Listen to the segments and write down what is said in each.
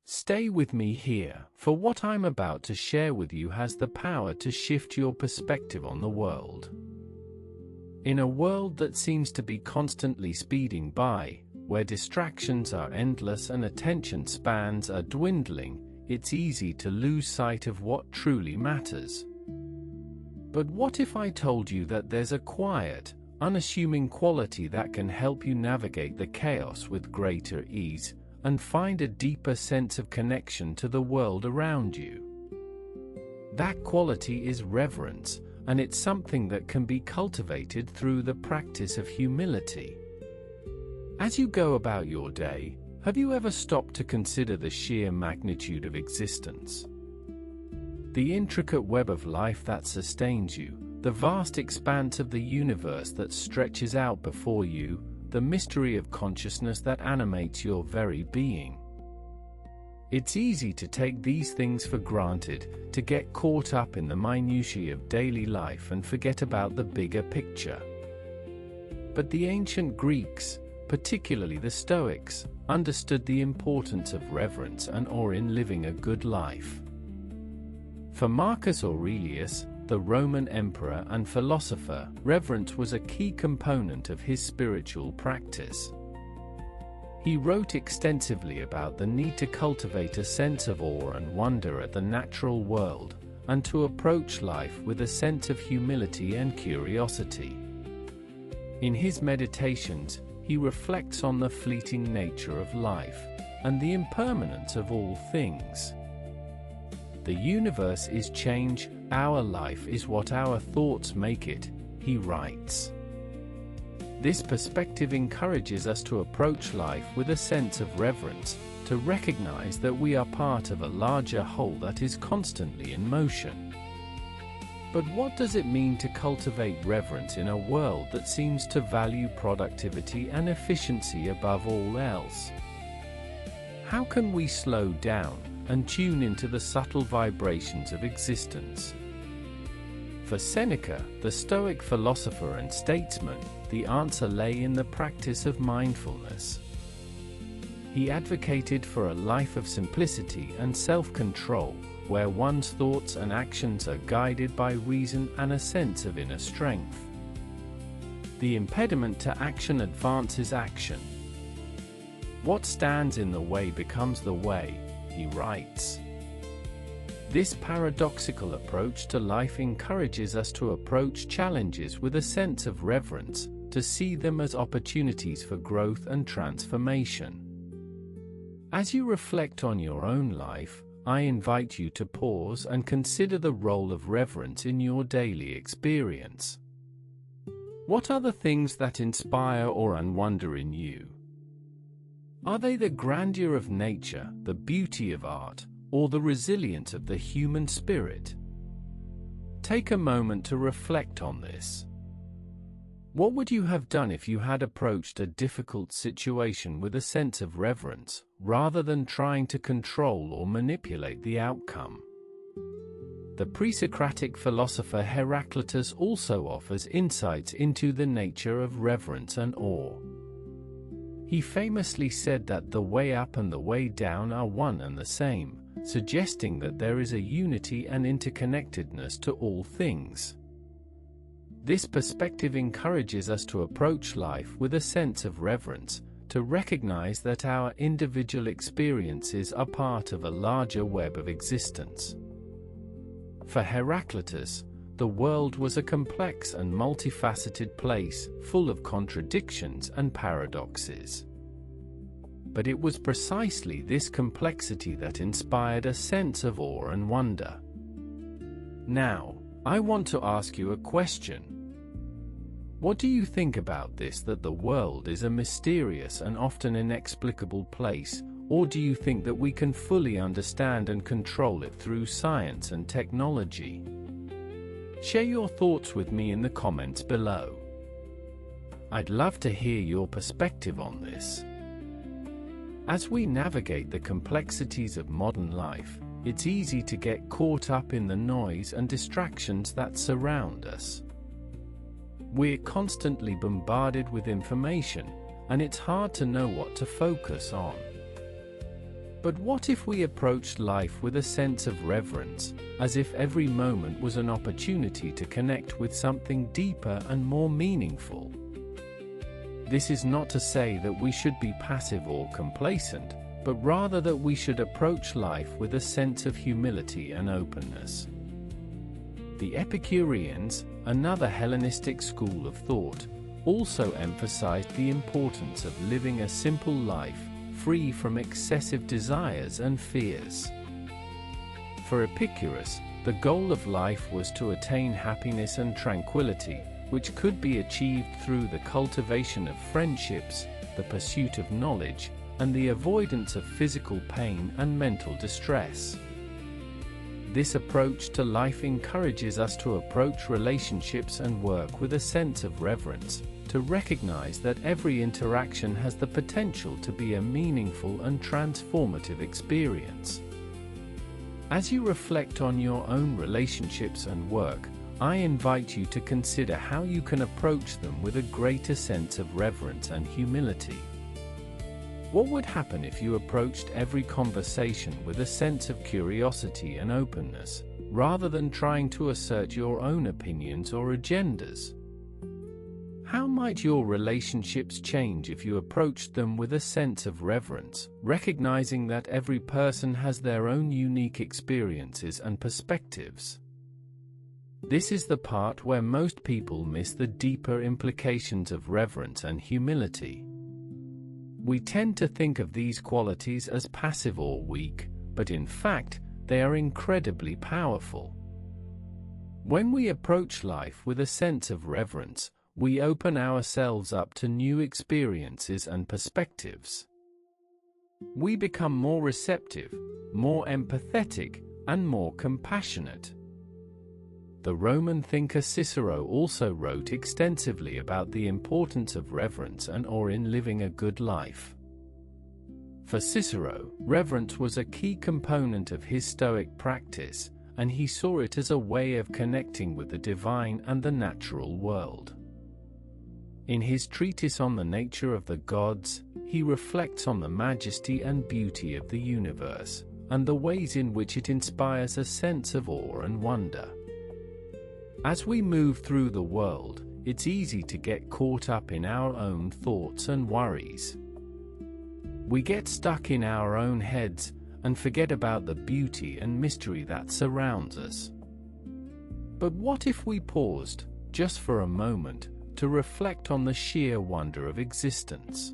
Stay with me here, for what I'm about to share with you has the power to shift your perspective on the world. In a world that seems to be constantly speeding by, where distractions are endless and attention spans are dwindling, it's easy to lose sight of what truly matters. But what if I told you that there's a quiet, unassuming quality that can help you navigate the chaos with greater ease, and find a deeper sense of connection to the world around you? That quality is reverence, and it's something that can be cultivated through the practice of humility. As you go about your day, have you ever stopped to consider the sheer magnitude of existence? The intricate web of life that sustains you, the vast expanse of the universe that stretches out before you, the mystery of consciousness that animates your very being. It's easy to take these things for granted, to get caught up in the minutiae of daily life and forget about the bigger picture. But the ancient Greeks, particularly the Stoics, understood the importance of reverence and awe in living a good life. For Marcus Aurelius, the Roman emperor and philosopher, reverence was a key component of his spiritual practice. He wrote extensively about the need to cultivate a sense of awe and wonder at the natural world, and to approach life with a sense of humility and curiosity. In his meditations, he reflects on the fleeting nature of life, and the impermanence of all things. The universe is change, our life is what our thoughts make it, he writes. This perspective encourages us to approach life with a sense of reverence, to recognize that we are part of a larger whole that is constantly in motion. But what does it mean to cultivate reverence in a world that seems to value productivity and efficiency above all else? How can we slow down and tune into the subtle vibrations of existence? For Seneca, the Stoic philosopher and statesman, the answer lay in the practice of mindfulness. He advocated for a life of simplicity and self-control, where one's thoughts and actions are guided by reason and a sense of inner strength. The impediment to action advances action. What stands in the way becomes the way, he writes. This paradoxical approach to life encourages us to approach challenges with a sense of reverence, to see them as opportunities for growth and transformation. As you reflect on your own life, I invite you to pause and consider the role of reverence in your daily experience. What are the things that inspire awe and wonder in you? Are they the grandeur of nature, the beauty of art, or the resilience of the human spirit? Take a moment to reflect on this. What would you have done if you had approached a difficult situation with a sense of reverence, rather than trying to control or manipulate the outcome? The pre-Socratic philosopher Heraclitus also offers insights into the nature of reverence and awe. He famously said that the way up and the way down are one and the same, suggesting that there is a unity and interconnectedness to all things. This perspective encourages us to approach life with a sense of reverence, to recognize that our individual experiences are part of a larger web of existence. For Heraclitus, the world was a complex and multifaceted place, full of contradictions and paradoxes. But it was precisely this complexity that inspired a sense of awe and wonder. Now, I want to ask you a question. What do you think about this, that the world is a mysterious and often inexplicable place, or do you think that we can fully understand and control it through science and technology? Share your thoughts with me in the comments below. I'd love to hear your perspective on this. As we navigate the complexities of modern life, it's easy to get caught up in the noise and distractions that surround us. We're constantly bombarded with information, and it's hard to know what to focus on. But what if we approached life with a sense of reverence, as if every moment was an opportunity to connect with something deeper and more meaningful? This is not to say that we should be passive or complacent, but rather that we should approach life with a sense of humility and openness. The Epicureans, another Hellenistic school of thought, also emphasized the importance of living a simple life, free from excessive desires and fears. For Epicurus, the goal of life was to attain happiness and tranquility, which could be achieved through the cultivation of friendships, the pursuit of knowledge, and the avoidance of physical pain and mental distress. This approach to life encourages us to approach relationships and work with a sense of reverence, to recognize that every interaction has the potential to be a meaningful and transformative experience. As you reflect on your own relationships and work, I invite you to consider how you can approach them with a greater sense of reverence and humility. What would happen if you approached every conversation with a sense of curiosity and openness, rather than trying to assert your own opinions or agendas? How might your relationships change if you approached them with a sense of reverence, recognizing that every person has their own unique experiences and perspectives? This is the part where most people miss the deeper implications of reverence and humility. We tend to think of these qualities as passive or weak, but in fact, they are incredibly powerful. When we approach life with a sense of reverence, we open ourselves up to new experiences and perspectives. We become more receptive, more empathetic, and more compassionate. The Roman thinker Cicero also wrote extensively about the importance of reverence and in living a good life. For Cicero, reverence was a key component of his Stoic practice, and he saw it as a way of connecting with the divine and the natural world. In his treatise on the nature of the gods, he reflects on the majesty and beauty of the universe, and the ways in which it inspires a sense of awe and wonder. As we move through the world, it's easy to get caught up in our own thoughts and worries. We get stuck in our own heads and forget about the beauty and mystery that surrounds us. But what if we paused, just for a moment, to reflect on the sheer wonder of existence?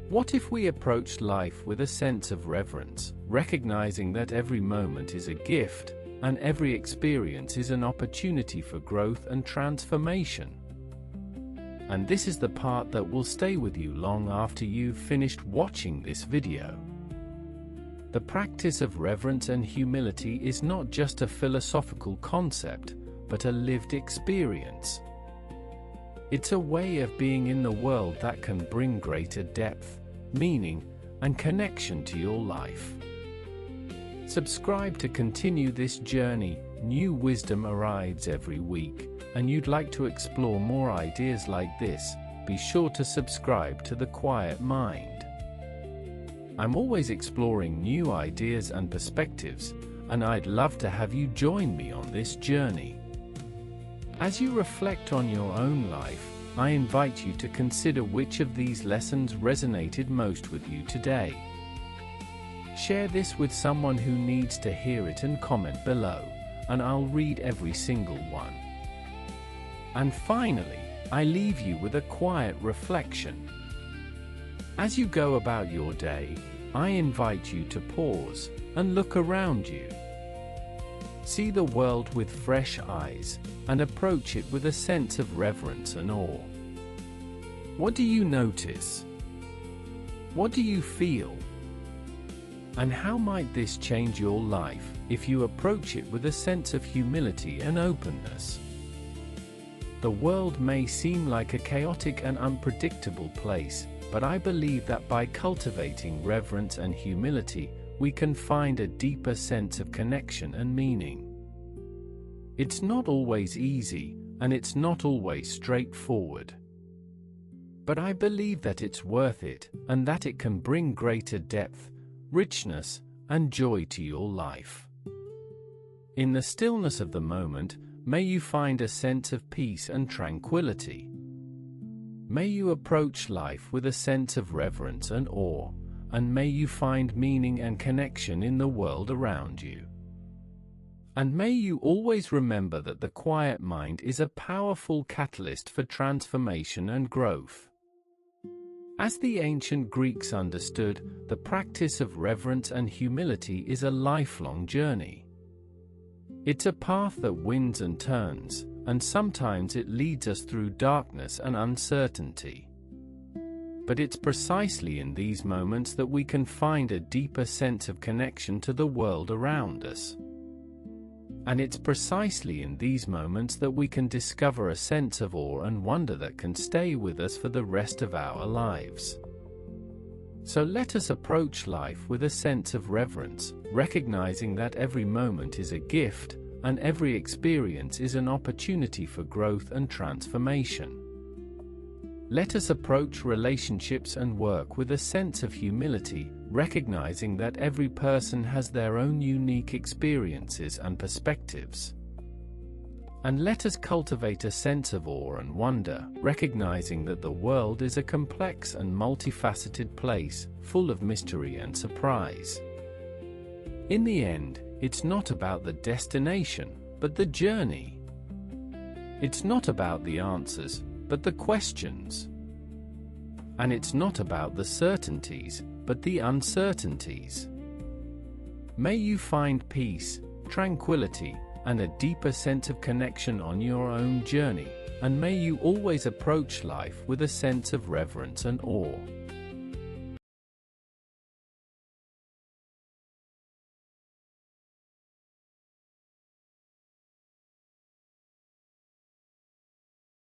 What if we approached life with a sense of reverence, recognizing that every moment is a gift, and every experience is an opportunity for growth and transformation? And this is the part that will stay with you long after you've finished watching this video. The practice of reverence and humility is not just a philosophical concept, but a lived experience. It's a way of being in the world that can bring greater depth, meaning, and connection to your life. Subscribe to continue this journey. New wisdom arrives every week, and you'd like to explore more ideas like this, be sure to subscribe to The Quiet Mind. I'm always exploring new ideas and perspectives, and I'd love to have you join me on this journey. As you reflect on your own life, I invite you to consider which of these lessons resonated most with you today. Share this with someone who needs to hear it and comment below, and I'll read every single one. And finally, I leave you with a quiet reflection. As you go about your day, I invite you to pause and look around you. See the world with fresh eyes, and approach it with a sense of reverence and awe. What do you notice? What do you feel? And how might this change your life if you approach it with a sense of humility and openness? The world may seem like a chaotic and unpredictable place, but I believe that by cultivating reverence and humility, we can find a deeper sense of connection and meaning. It's not always easy, and it's not always straightforward. But I believe that it's worth it, and that it can bring greater depth, richness, and joy to your life. In the stillness of the moment, may you find a sense of peace and tranquility. May you approach life with a sense of reverence and awe, and may you find meaning and connection in the world around you. And may you always remember that the quiet mind is a powerful catalyst for transformation and growth. As the ancient Greeks understood, the practice of reverence and humility is a lifelong journey. It's a path that winds and turns, and sometimes it leads us through darkness and uncertainty. But it's precisely in these moments that we can find a deeper sense of connection to the world around us. And it's precisely in these moments that we can discover a sense of awe and wonder that can stay with us for the rest of our lives. So let us approach life with a sense of reverence, recognizing that every moment is a gift, and every experience is an opportunity for growth and transformation. Let us approach relationships and work with a sense of humility, recognizing that every person has their own unique experiences and perspectives. And let us cultivate a sense of awe and wonder, recognizing that the world is a complex and multifaceted place, full of mystery and surprise. In the end, it's not about the destination, but the journey. It's not about the answers, but the questions. And it's not about the certainties, but the uncertainties. May you find peace, tranquility, and a deeper sense of connection on your own journey, and may you always approach life with a sense of reverence and awe.